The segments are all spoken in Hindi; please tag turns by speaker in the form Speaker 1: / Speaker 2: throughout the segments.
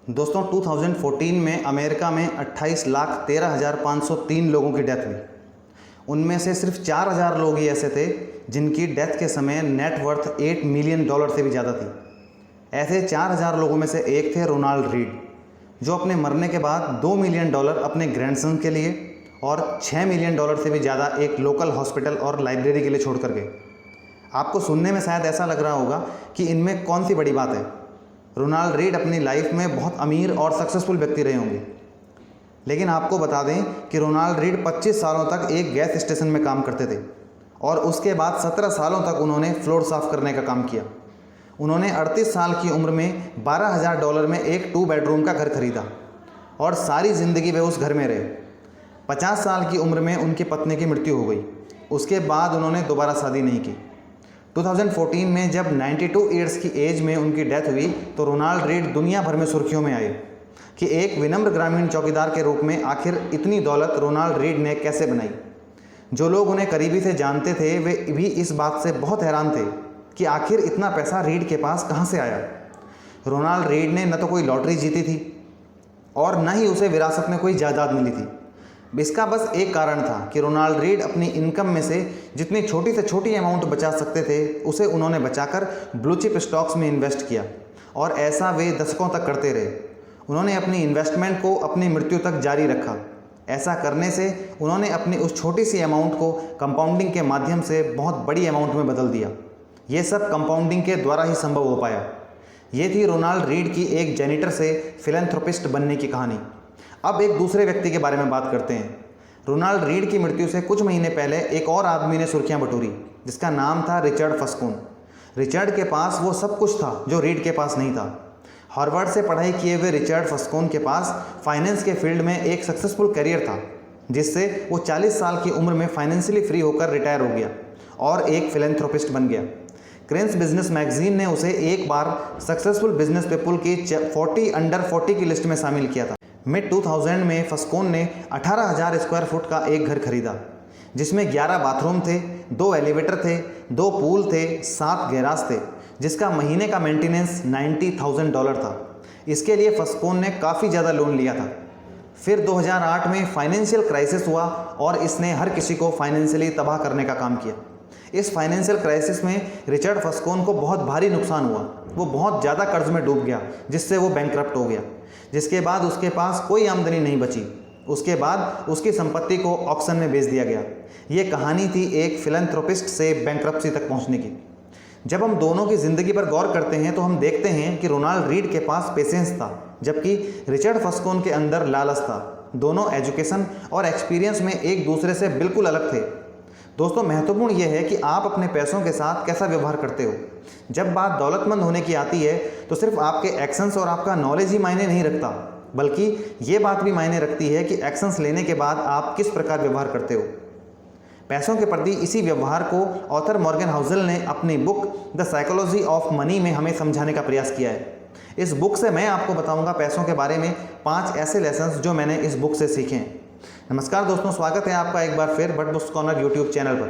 Speaker 1: दोस्तों 2014 में अमेरिका में 28,13,503 लोगों की डेथ हुई। उनमें से सिर्फ 4,000 लोग ही ऐसे थे जिनकी डेथ के समय नेटवर्थ $8 मिलियन से भी ज़्यादा थी। ऐसे 4,000 लोगों में से एक थे रोनाल्ड रीड, जो अपने मरने के बाद $2 मिलियन अपने ग्रैंडसन के लिए और $6 मिलियन से भी ज़्यादा एक लोकल हॉस्पिटल और लाइब्रेरी के लिए छोड़ कर गए। आपको सुनने में शायद ऐसा लग रहा होगा कि इनमें कौन सी बड़ी बात है। रोनाल्ड रीड अपनी लाइफ में बहुत अमीर और सक्सेसफुल व्यक्ति रहे होंगे, लेकिन आपको बता दें कि रोनाल्ड रीड 25 सालों तक एक गैस स्टेशन में काम करते थे और उसके बाद 17 सालों तक उन्होंने फ्लोर साफ़ करने का काम किया। उन्होंने 38 साल की उम्र में $12,000 में एक 2 बेडरूम का घर खरीदा और सारी ज़िंदगी वे उस घर में रहे। 50 साल की उम्र में उनकी पत्नी की मृत्यु हो गई। उसके बाद उन्होंने दोबारा शादी नहीं की। 2014 में जब 92 ईयर्स की एज में उनकी डेथ हुई तो रोनाल्ड रीड दुनिया भर में सुर्खियों में आए कि एक विनम्र ग्रामीण चौकीदार के रूप में आखिर इतनी दौलत रोनाल्ड रीड ने कैसे बनाई। जो लोग उन्हें करीबी से जानते थे वे भी इस बात से बहुत हैरान थे कि आखिर इतना पैसा रीड के पास कहाँ से आया। रोनाल्ड रीड ने न तो कोई लॉटरी जीती थी और न ही उसे विरासत में कोई जायदाद मिली थी। इसका बस एक कारण था कि रोनाल्ड रीड अपनी इनकम में से जितनी छोटी से छोटी अमाउंट बचा सकते थे उसे उन्होंने बचाकर ब्लू चिप स्टॉक्स में इन्वेस्ट किया और ऐसा वे दशकों तक करते रहे। उन्होंने अपनी इन्वेस्टमेंट को अपनी मृत्यु तक जारी रखा। ऐसा करने से उन्होंने अपनी उस छोटी सी अमाउंट को कंपाउंडिंग के माध्यम से बहुत बड़ी अमाउंट में बदल दिया। ये सब कंपाउंडिंग के द्वारा ही संभव हो पाया। ये थी रोनाल्ड रीड की एक जेनिटर से फिलैंथ्रोपिस्ट बनने की कहानी। अब एक दूसरे व्यक्ति के बारे में बात करते हैं। रोनाल्ड रीड की मृत्यु से कुछ महीने पहले एक और आदमी ने सुर्खियां बटोरी, जिसका नाम था रिचर्ड फस्कून। रिचर्ड के पास वो सब कुछ था जो रीड के पास नहीं था। हार्वर्ड से पढ़ाई किए हुए रिचर्ड फस्कून के पास फाइनेंस के फील्ड में एक सक्सेसफुल करियर था, जिससे वो 40 साल की उम्र में फाइनेंशियली फ्री होकर रिटायर हो गया और एक फिलैंथ्रोपिस्ट बन गया। क्रेन्स बिजनेस मैगजीन ने उसे एक बार सक्सेसफुल बिजनेस पीपल की 40 अंडर 40 की लिस्ट में शामिल किया था। मिड 2000 में फस्कून ने 18,000 स्क्वायर फुट का एक घर खरीदा, जिसमें 11 बाथरूम थे, 2 एलिवेटर थे, 2 पूल थे, 7 गैराज थे, जिसका महीने का मेंटेनेंस $90,000 था। इसके लिए फस्कून ने काफ़ी ज़्यादा लोन लिया था। फिर 2008 में फाइनेंशियल क्राइसिस हुआ और इसने हर किसी को फाइनेंशियली तबाह करने का काम किया। इस फाइनेंशियल क्राइसिस में रिचर्ड फस्कून को बहुत भारी नुकसान हुआ। वो बहुत ज़्यादा कर्ज में डूब गया, जिससे वो बैंकक्रप्ट हो गया, जिसके बाद उसके पास कोई आमदनी नहीं बची। उसके बाद उसकी संपत्ति को ऑक्शन में बेच दिया गया। ये कहानी थी एक फिलैंथ्रोपिस्ट से बैंकरप्सी तक पहुंचने की। जब हम दोनों की ज़िंदगी पर गौर करते हैं तो हम देखते हैं कि रोनाल्ड रीड के पास पेशेंस था, जबकि रिचर्ड फस्कून के अंदर लालच था। दोनों एजुकेशन और एक्सपीरियंस में एक दूसरे से बिल्कुल अलग थे। दोस्तों, महत्वपूर्ण यह है कि आप अपने पैसों के साथ कैसा व्यवहार करते हो। जब बात दौलतमंद होने की आती है तो सिर्फ आपके एक्शंस और आपका नॉलेज ही मायने नहीं रखता, बल्कि ये बात भी मायने रखती है कि एक्शंस लेने के बाद आप किस प्रकार व्यवहार करते हो। पैसों के प्रति इसी व्यवहार को ऑथर मॉर्गन हाउसल ने अपनी book the psychology of money में हमें समझाने का प्रयास किया है। इस बुक से मैं आपको बताऊंगा पैसों के बारे में 5 ऐसे लेसन्स जो मैंने इस बुक से सीखे हैं। नमस्कार दोस्तों, स्वागत है आपका एक बार फिर but books corner YouTube channel पर।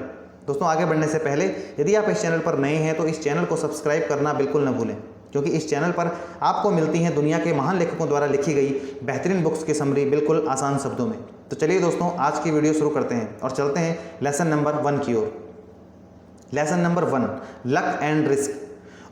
Speaker 1: दोस्तों, आगे बढ़ने से पहले यदि आप इस चैनल पर नए हैं तो इस चैनल को सब्सक्राइब करना बिल्कुल न भूलें, क्योंकि इस चैनल पर आपको मिलती हैं दुनिया के महान लेखकों द्वारा लिखी गई बेहतरीन बुक्स की समरी बिल्कुल आसान शब्दों में। तो चलिए दोस्तों, आज की वीडियो शुरू करते हैं और चलते हैं लेसन नंबर 1 की ओर। Lesson number 1, luck and risk.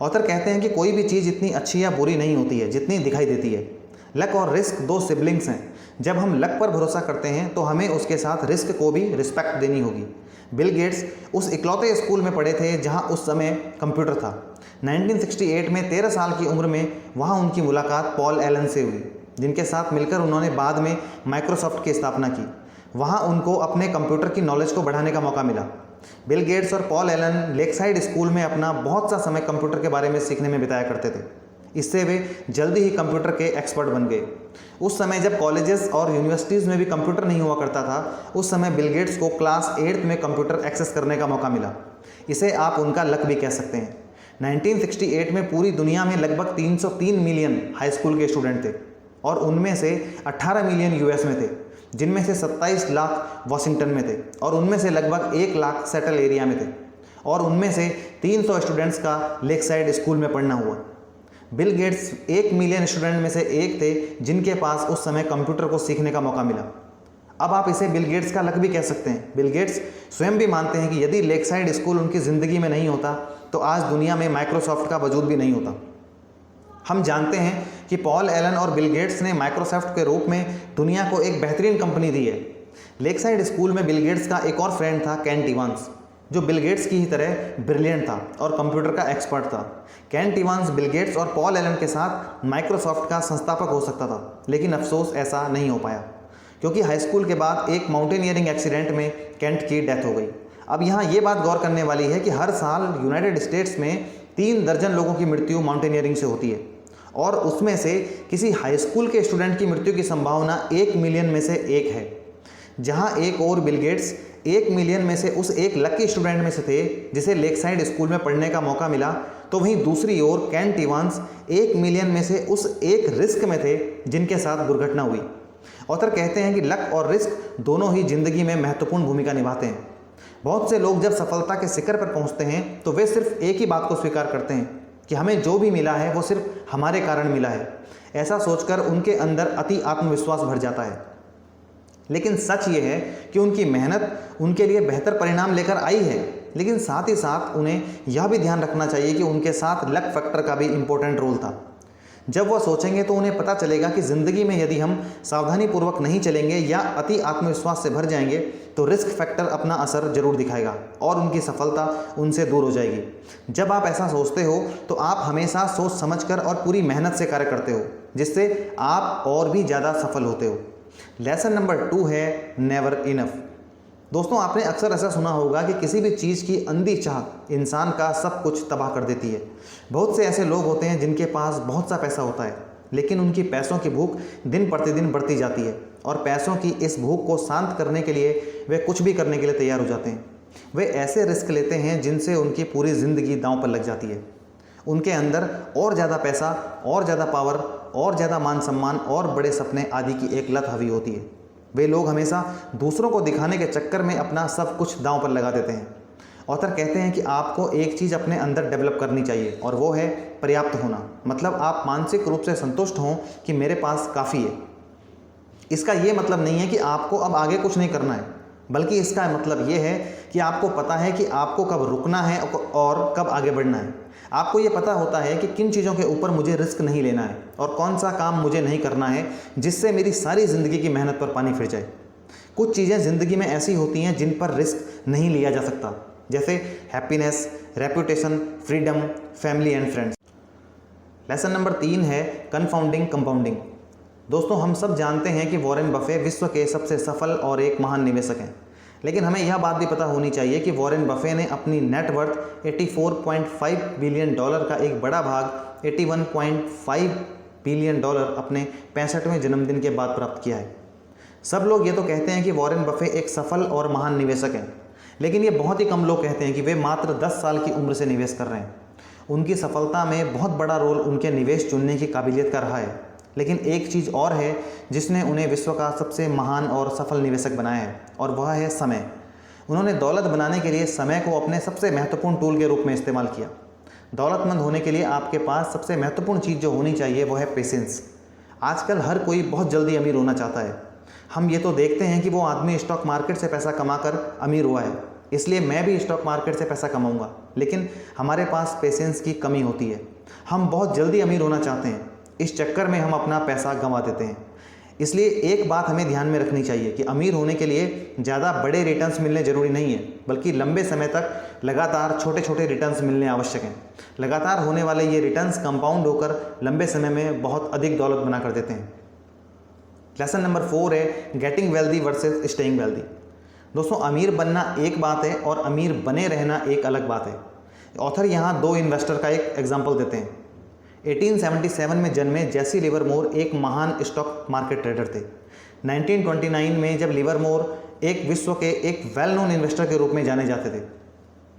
Speaker 1: Author कहते हैं कि कोई भी चीज़ इतनी अच्छी या बुरी नहीं होती है जितनी दिखाई देती है। लक और रिस्क 2 सिबलिंग्स हैं। जब हम लक पर भरोसा करते हैं तो हमें उसके साथ रिस्क को भी रिस्पेक्ट देनी होगी। बिल गेट्स उस इकलौते स्कूल में पढ़े थे जहां उस समय कंप्यूटर था। 1968 में 13 साल की उम्र में वहां उनकी मुलाकात पॉल एलन से हुई, जिनके साथ मिलकर उन्होंने बाद में माइक्रोसॉफ्ट की स्थापना की। वहां उनको अपने कंप्यूटर की नॉलेज को बढ़ाने का मौका मिला। बिल गेट्स और पॉल एलन लेकसाइड स्कूल में अपना बहुत सा समय कंप्यूटर के बारे में सीखने में बिताया करते थे। इससे वे जल्दी ही कंप्यूटर के एक्सपर्ट बन गए। उस समय जब कॉलेजेस और यूनिवर्सिटीज़ में भी कंप्यूटर नहीं हुआ करता था, उस समय बिल गेट्स को क्लास 8th में कंप्यूटर एक्सेस करने का मौका मिला। इसे आप उनका लक भी कह सकते हैं। 1968 में पूरी दुनिया में लगभग 303 मिलियन हाई स्कूल के स्टूडेंट थे और उनमें से 18 मिलियन यूएस में थे, जिनमें से 27 लाख वाशिंगटन में थे और उनमें से लगभग 1 लाख सेटल एरिया में थे और उनमें से 300 स्टूडेंट्स का लेकसाइड स्कूल में पढ़ना हुआ। बिल गेट्स 1 मिलियन स्टूडेंट में से एक थे जिनके पास उस समय कंप्यूटर को सीखने का मौका मिला। अब आप इसे बिल गेट्स का लक भी कह सकते हैं। बिल गेट्स स्वयं भी मानते हैं कि यदि लेकसाइड स्कूल उनकी ज़िंदगी में नहीं होता तो आज दुनिया में माइक्रोसॉफ्ट का वजूद भी नहीं होता। हम जानते हैं कि पॉल एलन और बिल गेट्स ने माइक्रोसॉफ्ट के रूप में दुनिया को एक बेहतरीन कंपनी दी है। लेकसाइड स्कूल में बिल गेट्स का एक और फ्रेंड था, केंट इवांस, जो बिल गेट्स की ही तरह ब्रिलियंट था और कंप्यूटर का एक्सपर्ट था। केंट इवांस बिल गेट्स और पॉल एलन के साथ माइक्रोसॉफ्ट का संस्थापक हो सकता था, लेकिन अफसोस ऐसा नहीं हो पाया क्योंकि हाई स्कूल के बाद एक माउंटेनियरिंग एक्सीडेंट में केंट की डेथ हो गई। अब यहाँ ये बात गौर करने वाली है कि हर साल यूनाइटेड स्टेट्स में 3 दर्जन लोगों की मृत्यु माउंटेनियरिंग से होती है और उसमें से किसी हाई स्कूल के स्टूडेंट की मृत्यु की संभावना 1 मिलियन में से एक है। जहाँ एक और बिल गेट्स 1 मिलियन में से उस एक लकी स्टूडेंट में से थे जिसे लेकसाइड स्कूल में पढ़ने का मौका मिला, तो वहीं दूसरी ओर केंट इवांस 1 मिलियन में से उस एक रिस्क में थे जिनके साथ दुर्घटना हुई। ऑथर कहते हैं कि लक और रिस्क दोनों ही जिंदगी में महत्वपूर्ण भूमिका निभाते हैं। बहुत से लोग जब सफलता के शिखर पर पहुंचते हैं तो वे सिर्फ एक ही बात को स्वीकार करते हैं कि हमें जो भी मिला है वो सिर्फ हमारे कारण मिला है। ऐसा सोचकर उनके अंदर अति आत्मविश्वास भर जाता है। लेकिन सच ये है कि उनकी मेहनत उनके लिए बेहतर परिणाम लेकर आई है, लेकिन साथ ही साथ उन्हें यह भी ध्यान रखना चाहिए कि उनके साथ लक फैक्टर का भी इम्पोर्टेंट रोल था। जब वह सोचेंगे तो उन्हें पता चलेगा कि ज़िंदगी में यदि हम सावधानीपूर्वक नहीं चलेंगे या अति आत्मविश्वास से भर जाएंगे तो रिस्क फैक्टर अपना असर जरूर दिखाएगा और उनकी सफलता उनसे दूर हो जाएगी। जब आप ऐसा सोचते हो तो आप हमेशा सोच समझकर और पूरी मेहनत से कार्य करते हो, जिससे आप और भी ज़्यादा सफल होते हो। लेसन नंबर 2 है नेवर इनफ। दोस्तों, आपने अक्सर ऐसा सुना होगा कि किसी भी चीज़ की अंधी चाह इंसान का सब कुछ तबाह कर देती है। बहुत से ऐसे लोग होते हैं जिनके पास बहुत सा पैसा होता है, लेकिन उनकी पैसों की भूख दिन प्रतिदिन बढ़ती जाती है और पैसों की इस भूख को शांत करने के लिए वे कुछ भी करने के लिए तैयार हो जाते हैं। वे ऐसे रिस्क लेते हैं जिनसे उनकी पूरी ज़िंदगी दांव पर लग जाती है। उनके अंदर और ज़्यादा पैसा, और ज़्यादा पावर, और ज़्यादा मान सम्मान और बड़े सपने आदि की एक लत हावी होती है। वे लोग हमेशा दूसरों को दिखाने के चक्कर में अपना सब कुछ दांव पर लगा देते हैं। ऑथर कहते हैं कि आपको एक चीज़ अपने अंदर डेवलप करनी चाहिए और वो है पर्याप्त होना। मतलब आप मानसिक रूप से संतुष्ट हों कि मेरे पास काफ़ी है। इसका ये मतलब नहीं है कि आपको अब आगे कुछ नहीं करना है, बल्कि इसका मतलब ये है कि आपको पता है कि आपको कब रुकना है और कब आगे बढ़ना है। आपको ये पता होता है कि किन चीज़ों के ऊपर मुझे रिस्क नहीं लेना है और कौन सा काम मुझे नहीं करना है जिससे मेरी सारी ज़िंदगी की मेहनत पर पानी फिर जाए। कुछ चीज़ें ज़िंदगी में ऐसी होती हैं जिन पर रिस्क नहीं लिया जा सकता, जैसे happiness, reputation, freedom, family and friends. Lesson number 3 है कन्फाउंडिंग कंपाउंडिंग। दोस्तों, हम सब जानते हैं कि वॉरेन बफे विश्व के सबसे सफल और एक महान निवेशक हैं, लेकिन हमें यह बात भी पता होनी चाहिए कि वॉरेन बफे ने अपनी नेटवर्थ 84.5 बिलियन डॉलर का एक बड़ा भाग 81.5 बिलियन डॉलर अपने 65वें जन्मदिन के बाद प्राप्त किया है। सब लोग ये तो कहते हैं कि वॉरेन बफे एक सफल और महान निवेशक हैं, लेकिन ये बहुत ही कम लोग कहते हैं कि वे मात्र 10 साल की उम्र से निवेश कर रहे हैं। उनकी सफलता में बहुत बड़ा रोल उनके निवेश चुनने की काबिलियत का रहा है, लेकिन एक चीज़ और है जिसने उन्हें विश्व का सबसे महान और सफल निवेशक बनाया है, और वह है समय। उन्होंने दौलत बनाने के लिए समय को अपने सबसे महत्वपूर्ण टूल के रूप में इस्तेमाल किया। दौलतमंद होने के लिए आपके पास सबसे महत्वपूर्ण चीज़ जो होनी चाहिए वो है पेशेंस। आजकल हर कोई बहुत जल्दी अमीर होना चाहता है। हम ये तो देखते हैं कि वो आदमी स्टॉक मार्केट से पैसा कमाकर अमीर हुआ है, इसलिए मैं भी स्टॉक मार्केट से पैसा कमाऊंगा, लेकिन हमारे पास पेशेंस की कमी होती है। हम बहुत जल्दी अमीर होना चाहते हैं, इस चक्कर में हम अपना पैसा गंवा देते हैं। इसलिए एक बात हमें ध्यान में रखनी चाहिए कि अमीर होने के लिए ज़्यादा बड़े रिटर्न्स मिलने ज़रूरी नहीं है, बल्कि लंबे समय तक लगातार छोटे छोटे रिटर्न्स मिलने आवश्यक हैं। लगातार होने वाले ये रिटर्न्स कंपाउंड होकर लंबे समय में बहुत अधिक दौलत बना कर देते हैं। लेसन नंबर 4 है getting wealthy versus staying wealthy. दोस्तों, अमीर बनना एक बात है और अमीर बने रहना एक अलग बात है। ऑथर यहाँ 2 इन्वेस्टर का एक एग्जाम्पल देते हैं। 1877 में जन्मे जेसी लिवरमोर एक महान स्टॉक मार्केट ट्रेडर थे। 1929 में जब लिवरमोर एक विश्व के एक वेल नोन इन्वेस्टर के रूप में जाने जाते थे।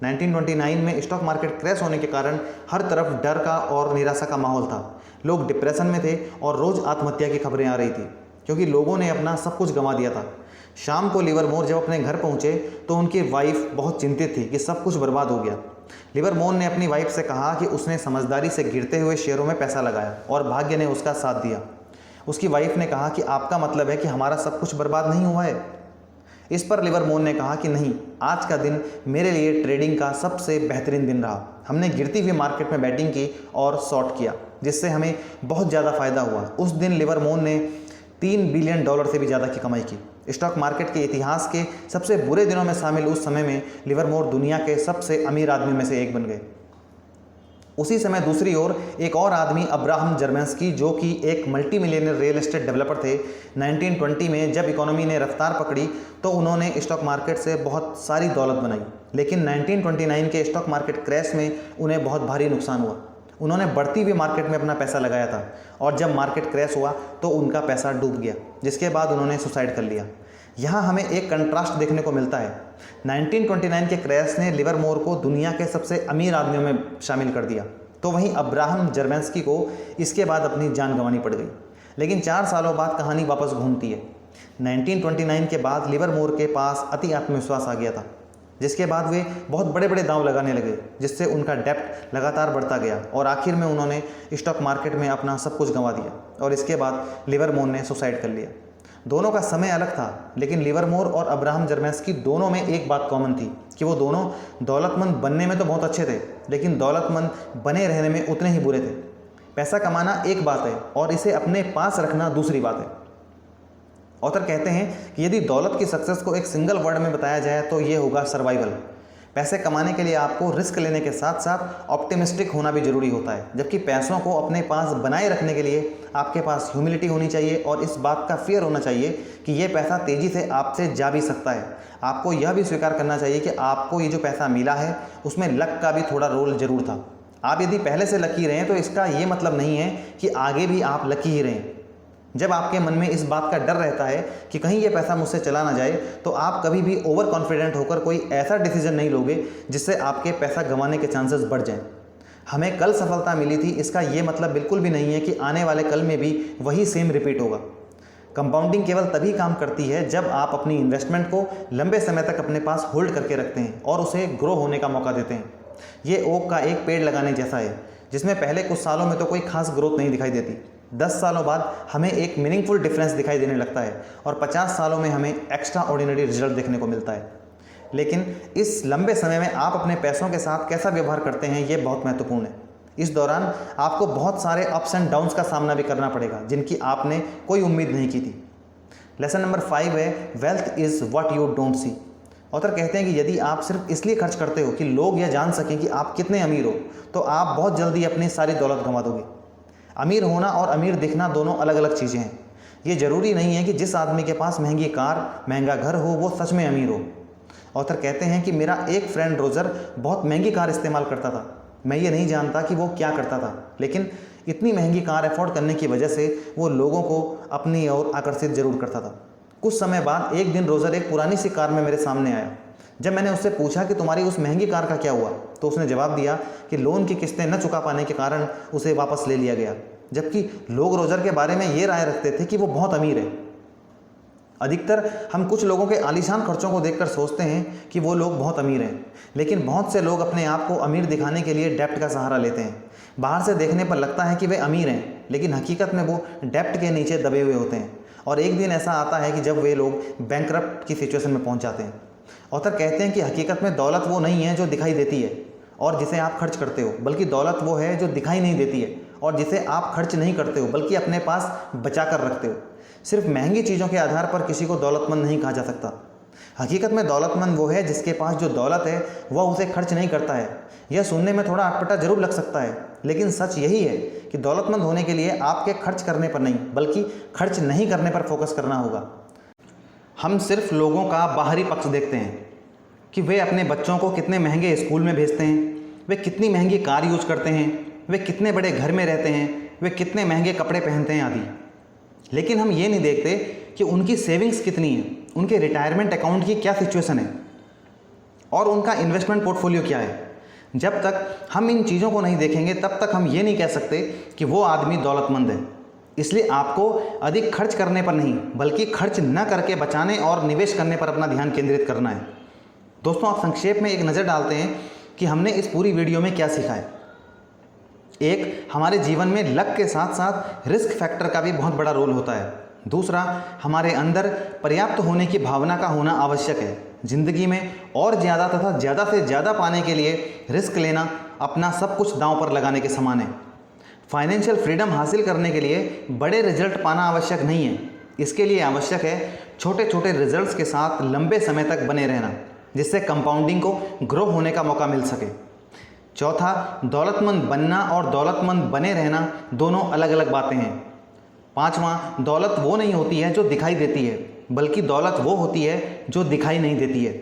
Speaker 1: 1929 में स्टॉक मार्केट क्रैश होने के कारण हर तरफ डर का और निराशा का माहौल था। लोग डिप्रेशन में थे और रोज़ आत्महत्या की खबरें आ रही थी, क्योंकि लोगों ने अपना सब कुछ गंवा दिया था। शाम को लिवरमोर जब अपने घर पहुंचे तो उनकी वाइफ बहुत चिंतित थी कि सब कुछ बर्बाद हो गया। लिवरमोर ने अपनी वाइफ से कहा कि उसने समझदारी से गिरते हुए शेयरों में पैसा लगाया और भाग्य ने उसका साथ दिया। उसकी वाइफ ने कहा कि आपका मतलब है कि हमारा सब कुछ बर्बाद नहीं हुआ है। इस पर लिवरमोर ने कहा कि नहीं, आज का दिन मेरे लिए ट्रेडिंग का सबसे बेहतरीन दिन रहा। हमने गिरती हुई मार्केट में बैटिंग की और शॉर्ट किया, जिससे हमें बहुत ज़्यादा फ़ायदा हुआ। उस दिन लिवरमोर ने $3 बिलियन से भी ज़्यादा की कमाई की। स्टॉक मार्केट के इतिहास के सबसे बुरे दिनों में शामिल उस समय में लिवरमोर दुनिया के सबसे अमीर आदमी में से एक बन गए। उसी समय दूसरी ओर एक और आदमी अब्राहम जर्मेंस्की, जो कि एक multi millionaire real estate developer थे, 1920 में जब इकोनॉमी ने रफ्तार पकड़ी तो उन्होंने स्टॉक मार्केट से बहुत सारी दौलत बनाई। लेकिन 1929 के स्टॉक मार्केट क्रैश में उन्हें बहुत भारी नुकसान हुआ। उन्होंने बढ़ती हुई मार्केट में अपना पैसा लगाया था और जब मार्केट क्रैश हुआ तो उनका पैसा डूब गया, जिसके बाद उन्होंने सुसाइड कर लिया। यहाँ हमें एक कंट्रास्ट देखने को मिलता है। 1929 के क्रैश ने लिवरमोर को दुनिया के सबसे अमीर आदमियों में शामिल कर दिया, तो वहीं अब्राहम जर्मेंस्की को इसके बाद अपनी जान गंवानी पड़ गई। लेकिन 4 सालों बाद कहानी वापस घूमती है। 1929 के बाद लिवरमोर के पास अति आत्मविश्वास आ गया था, जिसके बाद वे बहुत बड़े बड़े दांव लगाने लगे, जिससे उनका डेप्ट लगातार बढ़ता गया और आखिर में उन्होंने स्टॉक मार्केट में अपना सब कुछ गंवा दिया और इसके बाद लिवरमोर ने सुसाइड कर लिया। दोनों का समय अलग था, लेकिन लिवरमोर और अब्राहम जर्मेंस्की दोनों में एक बात कॉमन थी कि वो दोनों दौलतमंद बनने में तो बहुत अच्छे थे, लेकिन दौलतमंद बने रहने में उतने ही बुरे थे। पैसा कमाना एक बात है और इसे अपने पास रखना दूसरी बात है। ऑथर कहते हैं कि यदि दौलत की सक्सेस को एक सिंगल वर्ड में बताया जाए तो ये होगा सर्वाइवल। पैसे कमाने के लिए आपको रिस्क लेने के साथ साथ ऑप्टिमिस्टिक होना भी जरूरी होता है, जबकि पैसों को अपने पास बनाए रखने के लिए आपके पास ह्यूमिलिटी होनी चाहिए और इस बात का फियर होना चाहिए कि ये पैसा तेज़ी से आपसे जा भी सकता है। आपको यह भी स्वीकार करना चाहिए कि आपको ये जो पैसा मिला है उसमें लक का भी थोड़ा रोल जरूर था। आप यदि पहले से लकी रहें तो इसका ये मतलब नहीं है कि आगे भी आप लकी ही रहें। जब आपके मन में इस बात का डर रहता है कि कहीं ये पैसा मुझसे चला ना जाए, तो आप कभी भी ओवर कॉन्फिडेंट होकर कोई ऐसा डिसीजन नहीं लोगे जिससे आपके पैसा गंवाने के चांसेस बढ़ जाएं। हमें कल सफलता मिली थी, इसका ये मतलब बिल्कुल भी नहीं है कि आने वाले कल में भी वही सेम रिपीट होगा। कंपाउंडिंग केवल तभी काम करती है जब आप अपनी इन्वेस्टमेंट को लंबे समय तक अपने पास होल्ड करके रखते हैं और उसे ग्रो होने का मौका देते हैं। ये ओक का एक पेड़ लगाने जैसा है, जिसमें पहले कुछ सालों में तो कोई खास ग्रोथ नहीं दिखाई देती। 10 सालों बाद हमें एक मीनिंगफुल डिफरेंस दिखाई देने लगता है और 50 सालों में हमें एक्स्ट्रा ऑर्डिनरी रिजल्ट देखने को मिलता है। लेकिन इस लंबे समय में आप अपने पैसों के साथ कैसा व्यवहार करते हैं, ये बहुत महत्वपूर्ण है। इस दौरान आपको बहुत सारे अप्स एंड डाउन्स का सामना भी करना पड़ेगा, जिनकी आपने कोई उम्मीद नहीं की थी। लेसन नंबर 5 है, wealth is what you don't see. Author कहते हैं कि यदि आप सिर्फ इसलिए खर्च करते हो कि लोग यह जान सकें कि आप कितने अमीर हो, तो आप बहुत जल्दी अपनी सारी दौलत गंवा दोगे। अमीर होना और अमीर दिखना दोनों अलग अलग चीज़ें हैं। ये ज़रूरी नहीं है कि जिस आदमी के पास महंगी कार, महंगा घर हो वो सच में अमीर हो। ऑथर कहते हैं कि मेरा एक फ्रेंड रोजर बहुत महंगी कार इस्तेमाल करता था। मैं ये नहीं जानता कि वो क्या करता था, लेकिन इतनी महंगी कार अफोर्ड करने की वजह से वो लोगों को अपनी ओर आकर्षित जरूर करता था। कुछ समय बाद एक दिन रोजर एक पुरानी सी कार में मेरे सामने आया। जब मैंने उससे पूछा कि तुम्हारी उस महंगी कार का क्या हुआ, तो उसने जवाब दिया कि लोन की किस्तें न चुका पाने के कारण उसे वापस ले लिया गया। जबकि लोग रोजर के बारे में ये राय रखते थे कि वो बहुत अमीर है। अधिकतर हम कुछ लोगों के आलीशान खर्चों को देखकर सोचते हैं कि वो लोग बहुत अमीर हैं, लेकिन बहुत से लोग अपने आप को अमीर दिखाने के लिए डेप्ट का सहारा लेते हैं। बाहर से देखने पर लगता है कि वे अमीर हैं, लेकिन हकीकत में वो डेप्ट के नीचे दबे हुए होते हैं और एक दिन ऐसा आता है कि जब वे लोग बैंकरप्ट की सिचुएशन में पहुंच जाते हैं। ऑथर कहते हैं कि हकीकत में दौलत वो नहीं है जो दिखाई देती है और जिसे आप खर्च करते हो, बल्कि दौलत वो है जो दिखाई नहीं देती है और जिसे आप खर्च नहीं करते हो बल्कि अपने पास बचा कर रखते हो। सिर्फ महंगी चीज़ों के आधार पर किसी को दौलतमंद नहीं कहा जा सकता। हकीकत में दौलतमंद वो है जिसके पास जो दौलत है वह उसे खर्च नहीं करता है। यह सुनने में थोड़ा अटपटा जरूर लग सकता है, लेकिन सच यही है कि दौलतमंद होने के लिए आपके खर्च करने पर नहीं बल्कि खर्च नहीं करने पर फोकस करना होगा। हम सिर्फ लोगों का बाहरी पक्ष देखते हैं कि वे अपने बच्चों को कितने महंगे स्कूल में भेजते हैं, वे कितनी महंगी कार यूज करते हैं, वे कितने बड़े घर में रहते हैं, वे कितने महंगे कपड़े पहनते हैं आदि। लेकिन हम ये नहीं देखते कि उनकी सेविंग्स कितनी है, उनके रिटायरमेंट अकाउंट की क्या सिचुएशन है और उनका इन्वेस्टमेंट पोर्टफोलियो क्या है। जब तक हम इन चीज़ों को नहीं देखेंगे तब तक हम ये नहीं कह सकते कि वो आदमी दौलतमंद है। इसलिए आपको अधिक खर्च करने पर नहीं बल्कि खर्च न करके बचाने और निवेश करने पर अपना ध्यान केंद्रित करना है। दोस्तों, आप संक्षेप में एक नज़र डालते हैं कि हमने इस पूरी वीडियो में क्या सीखा है। एक, हमारे जीवन में लक के साथ साथ रिस्क फैक्टर का भी बहुत बड़ा रोल होता है। दूसरा, हमारे अंदर पर्याप्त होने की भावना का होना आवश्यक है। ज़िंदगी में और ज़्यादा तथा ज़्यादा से ज़्यादा पाने के लिए रिस्क लेना अपना सब कुछ दांव पर लगाने के समान है। फाइनेंशियल फ्रीडम हासिल करने के लिए बड़े रिजल्ट पाना आवश्यक नहीं है। इसके लिए आवश्यक है छोटे छोटे रिजल्ट्स के साथ लंबे समय तक बने रहना, जिससे कंपाउंडिंग को ग्रो होने का मौका मिल सके। चौथा, दौलतमंद बनना और दौलतमंद बने रहना दोनों अलग अलग बातें हैं। पांचवा, दौलत वो नहीं होती है जो दिखाई देती है, बल्कि दौलत वो होती है जो दिखाई नहीं देती है।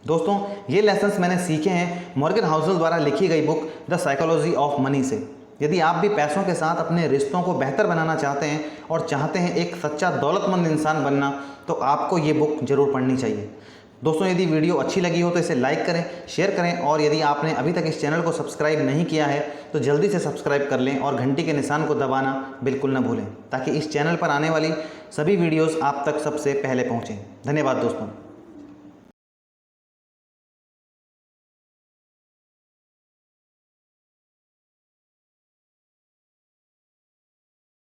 Speaker 1: दोस्तों, ये लेसन्स मैंने सीखे हैं मॉर्गन हाउसल द्वारा लिखी गई book the psychology of money से। यदि आप भी पैसों के साथ अपने रिश्तों को बेहतर बनाना चाहते हैं और चाहते हैं एक सच्चा दौलतमंद इंसान बनना, तो आपको ये बुक ज़रूर पढ़नी चाहिए। दोस्तों, यदि वीडियो अच्छी लगी हो तो इसे लाइक करें, शेयर करें, और यदि आपने अभी तक इस चैनल को सब्सक्राइब नहीं किया है तो जल्दी से सब्सक्राइब कर लें और घंटी के निशान को दबाना बिल्कुल न भूलें, ताकि इस चैनल पर आने वाली सभी वीडियोस आप तक सबसे पहले पहुंचें। धन्यवाद दोस्तों।